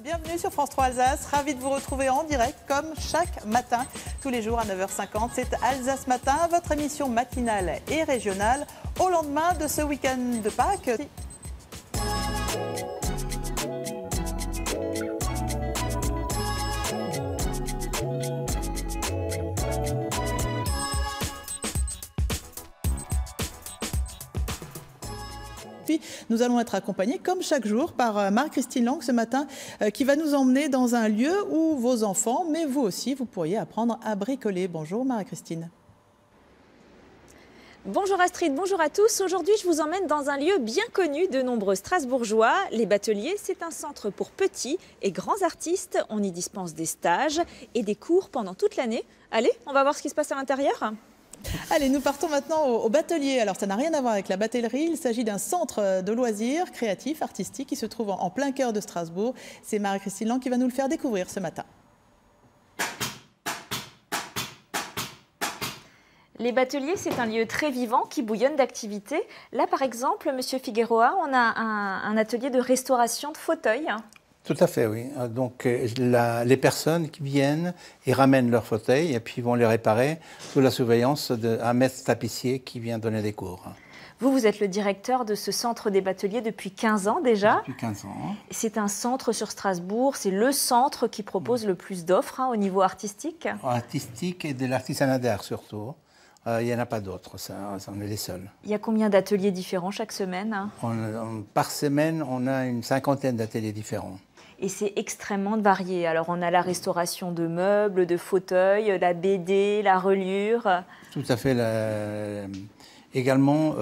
Bienvenue sur France 3 Alsace, ravi de vous retrouver en direct comme chaque matin, tous les jours à 9h50. C'est Alsace Matin, votre émission matinale et régionale au lendemain de ce week-end de Pâques. Nous allons être accompagnés, comme chaque jour, par Marie-Christine Lang ce matin, qui va nous emmener dans un lieu où vos enfants, mais vous aussi, vous pourriez apprendre à bricoler. Bonjour Marie-Christine. Bonjour Astrid, bonjour à tous. Aujourd'hui, je vous emmène dans un lieu bien connu de nombreux Strasbourgeois. Les Bateliers, c'est un centre pour petits et grands artistes. On y dispense des stages et des cours pendant toute l'année. Allez, on va voir ce qui se passe à l'intérieur. Allez, nous partons maintenant au Batelier. Alors, ça n'a rien à voir avec la batellerie. Il s'agit d'un centre de loisirs créatifs, artistiques, qui se trouve en plein cœur de Strasbourg. C'est Marie-Christine Lang qui va nous le faire découvrir ce matin. Les Bateliers, c'est un lieu très vivant qui bouillonne d'activités. Là, par exemple, Monsieur Figueroa, on a un atelier de restauration de fauteuils. Tout à fait, oui. Donc les personnes qui viennent, ils ramènent leurs fauteuils et puis ils vont les réparer sous la surveillance d'un maître tapissier qui vient donner des cours. Vous êtes le directeur de ce centre des Bateliers depuis 15 ans déjà. Depuis 15 ans. C'est un centre sur Strasbourg, c'est le centre qui propose le plus d'offres au niveau artistique. Artistique et de l'artisanat d'art surtout. Il n'y en a pas d'autres, on est les seuls. Il y a combien d'ateliers différents chaque semaine? Par semaine, on a une cinquantaine d'ateliers différents. Et c'est extrêmement varié. Alors on a la restauration de meubles, de fauteuils, la BD, la reliure. Tout à fait. Également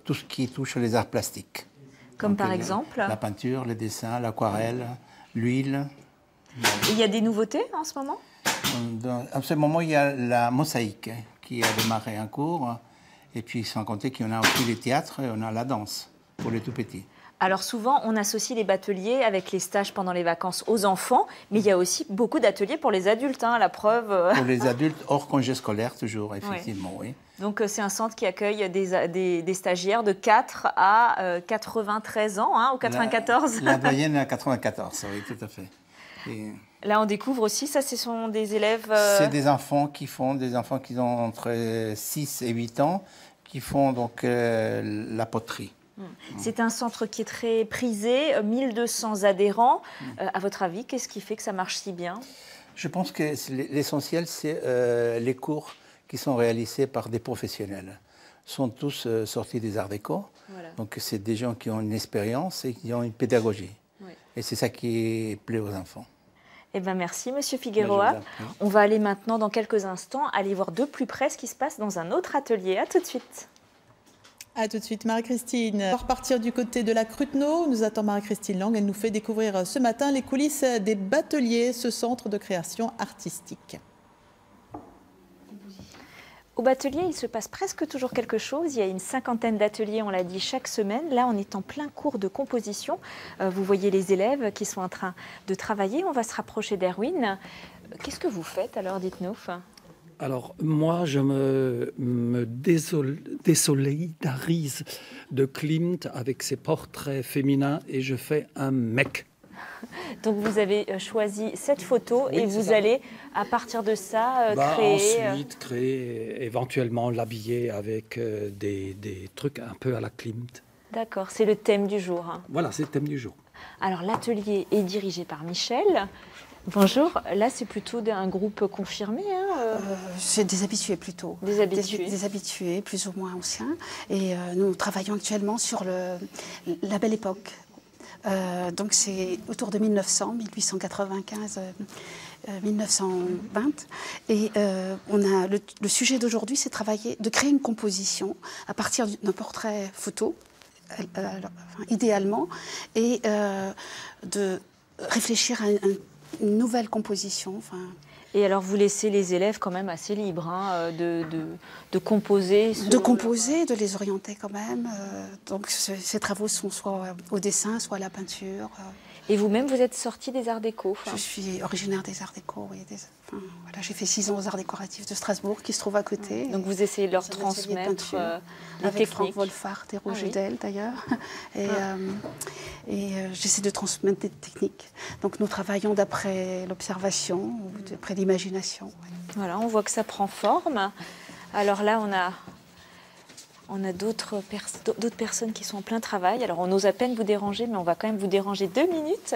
tout ce qui touche les arts plastiques. Comme donc, par exemple la peinture, les dessins, l'aquarelle, l'huile. Et il y a des nouveautés en ce moment? En ce moment, il y a la mosaïque qui a démarré un cours. Et puis sans compter qu'il y en a aussi les théâtres et on a la danse pour les tout petits. Alors souvent, on associe les bateliers avec les stages pendant les vacances aux enfants, mais il y a aussi beaucoup d'ateliers pour les adultes, la preuve. Pour les adultes, hors congé scolaire, toujours, effectivement, oui. Donc c'est un centre qui accueille des stagiaires de 4 à 93 ans, ou 94. La doyenne est à 94, oui, tout à fait. Et là, on découvre aussi, ça, ce sont des élèves... C'est des enfants qui ont entre 6 et 8 ans, qui font donc la poterie. C'est un centre qui est très prisé, 1200 adhérents. À votre avis, qu'est-ce qui fait que ça marche si bien? Je pense que l'essentiel, c'est les cours qui sont réalisés par des professionnels. Ils sont tous sortis des arts déco. Voilà. Donc, c'est des gens qui ont une expérience et qui ont une pédagogie. Oui. Et c'est ça qui plaît aux enfants. Eh bien, merci, Monsieur Figueroa. On va aller maintenant, dans quelques instants, aller voir de plus près ce qui se passe dans un autre atelier. À tout de suite. A tout de suite, Marie-Christine. On va repartir du côté de la Cruteno. Nous attend Marie-Christine Lang. Elle nous fait découvrir ce matin les coulisses des Bateliers, ce centre de création artistique. Au Batelier, il se passe presque toujours quelque chose. Il y a une cinquantaine d'ateliers, on l'a dit, chaque semaine. Là, on est en plein cours de composition. Vous voyez les élèves qui sont en train de travailler. On va se rapprocher d'Erwin. Qu'est-ce que vous faites alors, dites-nous? Alors, moi, je me désolidarise de Klimt avec ses portraits féminins et je fais un mec. Donc, vous avez choisi cette photo et vous allez, à partir de ça, créer... Ensuite, créer, éventuellement l'habiller avec des trucs un peu à la Klimt. D'accord, c'est le thème du jour. Voilà, c'est le thème du jour. Alors, l'atelier est dirigé par Michel. Bonjour, là c'est plutôt un groupe confirmé. C'est des habitués plutôt. Des habitués. Des habitués, plus ou moins anciens. Et nous travaillons actuellement sur la Belle Époque. Donc c'est autour de 1900, 1895, 1920. Et on a le sujet d'aujourd'hui, c'est de créer une composition à partir d'un portrait photo, idéalement, et de réfléchir à une nouvelle composition. Et alors, vous laissez les élèves quand même assez libres de composer. De composer, de les orienter quand même. Donc, ces travaux sont soit au dessin, soit à la peinture. Et vous-même, vous êtes sortie des Arts Déco? Je suis originaire des Arts Déco, oui. Voilà, j'ai fait 6 ans aux Arts Décoratifs de Strasbourg, qui se trouve à côté. Donc vous essayez de leur transmettre les avec techniques. Franck Wolfart et Roger Del, d'ailleurs. Et j'essaie de transmettre des techniques. Donc nous travaillons d'après l'observation, ou d'après l'imagination. Voilà, on voit que ça prend forme. Alors là, on a d'autres personnes qui sont en plein travail. Alors on ose à peine vous déranger, mais on va quand même vous déranger 2 minutes.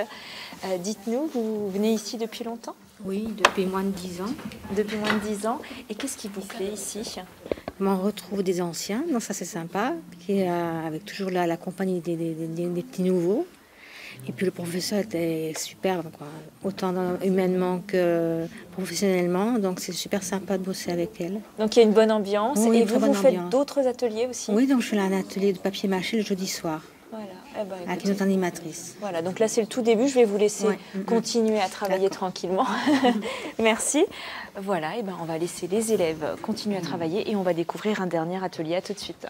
Dites-nous, vous venez ici depuis longtemps? Oui, depuis moins de 10 ans. Depuis moins de 10 ans. Et qu'est-ce qui vous plaît ici? On retrouve des anciens, donc ça c'est sympa, avec toujours la compagnie des petits nouveaux. Et puis le professeur était superbe, quoi, autant humainement que professionnellement, donc c'est super sympa de bosser avec elle. Donc il y a une bonne ambiance. Oui, et vous faites d'autres ateliers aussi? Oui, donc je fais un atelier de papier mâché le jeudi soir. Voilà. Avec une autre animatrice. Voilà, donc là c'est le tout début, je vais vous laisser continuer à travailler tranquillement. Merci. Voilà, et on va laisser les élèves continuer à travailler et on va découvrir un dernier atelier. À tout de suite.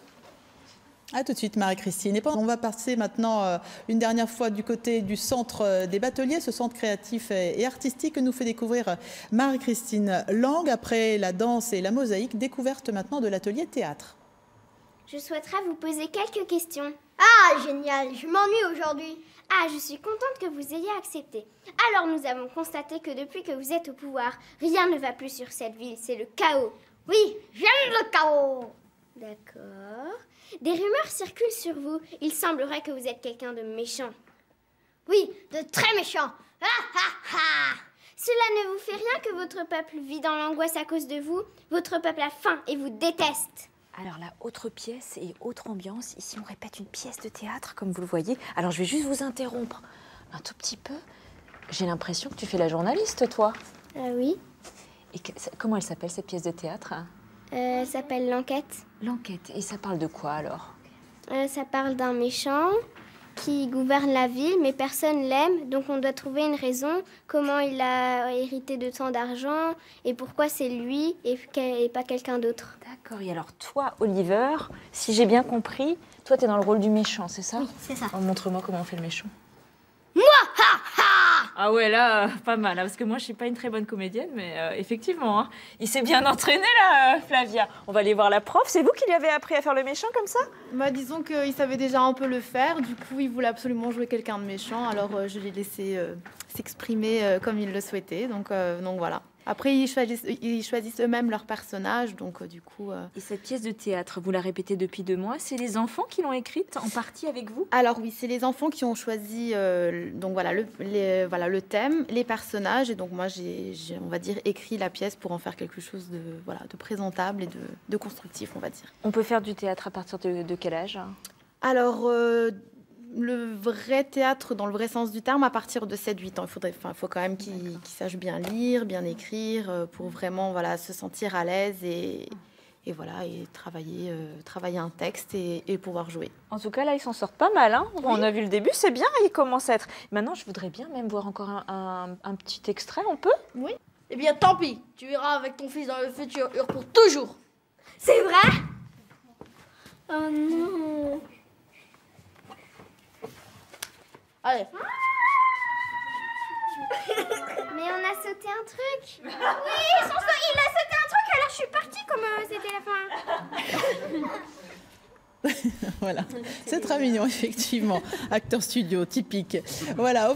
A tout de suite, Marie-Christine. Et on va passer maintenant une dernière fois du côté du centre des bateliers, ce centre créatif et artistique que nous fait découvrir Marie-Christine Lang. Après la danse et la mosaïque, découverte maintenant de l'atelier théâtre. Je souhaiterais vous poser quelques questions. Ah, génial, je m'ennuie aujourd'hui. Ah, je suis contente que vous ayez accepté. Alors nous avons constaté que depuis que vous êtes au pouvoir, rien ne va plus sur cette ville, c'est le chaos. Oui, j'aime le chaos. D'accord. Des rumeurs circulent sur vous. Il semblerait que vous êtes quelqu'un de méchant. Oui, de très méchant. Cela ne vous fait rien que votre peuple vit dans l'angoisse à cause de vous. Votre peuple a faim et vous déteste. Alors là, autre pièce et autre ambiance. Ici, on répète une pièce de théâtre, comme vous le voyez. Alors, je vais juste vous interrompre un tout petit peu. J'ai l'impression que tu fais la journaliste, toi. Oui. Et comment elle s'appelle, cette pièce de théâtre? Elle s'appelle L'Enquête. L'Enquête. Et ça parle de quoi, alors? Ça parle d'un méchant qui gouverne la ville, mais personne l'aime. Donc on doit trouver une raison, comment il a hérité de tant d'argent et pourquoi c'est lui et pas quelqu'un d'autre. D'accord. Et alors toi, Oliver, si j'ai bien compris, toi tu es dans le rôle du méchant, c'est ça? Oui, c'est ça. Oh, montre-moi comment on fait le méchant. Moi, ha, ha! Ah ouais, là, pas mal, parce que moi je suis pas une très bonne comédienne, mais effectivement, il s'est bien entraîné là, Flavia. On va aller voir la prof. C'est vous qui lui avez appris à faire le méchant comme ça? Bah, disons qu'il savait déjà un peu le faire, du coup il voulait absolument jouer quelqu'un de méchant, alors je l'ai laissé s'exprimer comme il le souhaitait, donc voilà. Après ils choisissent eux-mêmes leur personnage, donc du coup... Et cette pièce de théâtre, vous la répétez depuis 2 mois, c'est les enfants qui l'ont écrite en partie avec vous? Alors oui, c'est les enfants qui ont choisi donc voilà, le thème, les personnages, et donc moi j'ai on va dire écrit la pièce pour en faire quelque chose de présentable et de constructif, on va dire. On peut faire du théâtre à partir de quel âge? Alors le vrai théâtre, dans le vrai sens du terme, à partir de 7-8 ans. Il faut quand même qu'ils sachent bien lire, bien écrire, pour vraiment se sentir à l'aise et travailler un texte et pouvoir jouer. En tout cas, là, ils s'en sortent pas mal. Hein. Oui. On a vu le début, c'est bien, ils commencent à être... Maintenant, je voudrais bien même voir encore un petit extrait, on peut? Oui. Eh bien, tant pis, tu iras avec ton fils dans le futur pour toujours. C'est vrai? Oh non. Allez. Mais on a sauté un truc. Oui, il a sauté un truc, alors je suis partie comme c'était la fin. Voilà, c'est très mignon, effectivement. Acteur studio, typique. Voilà.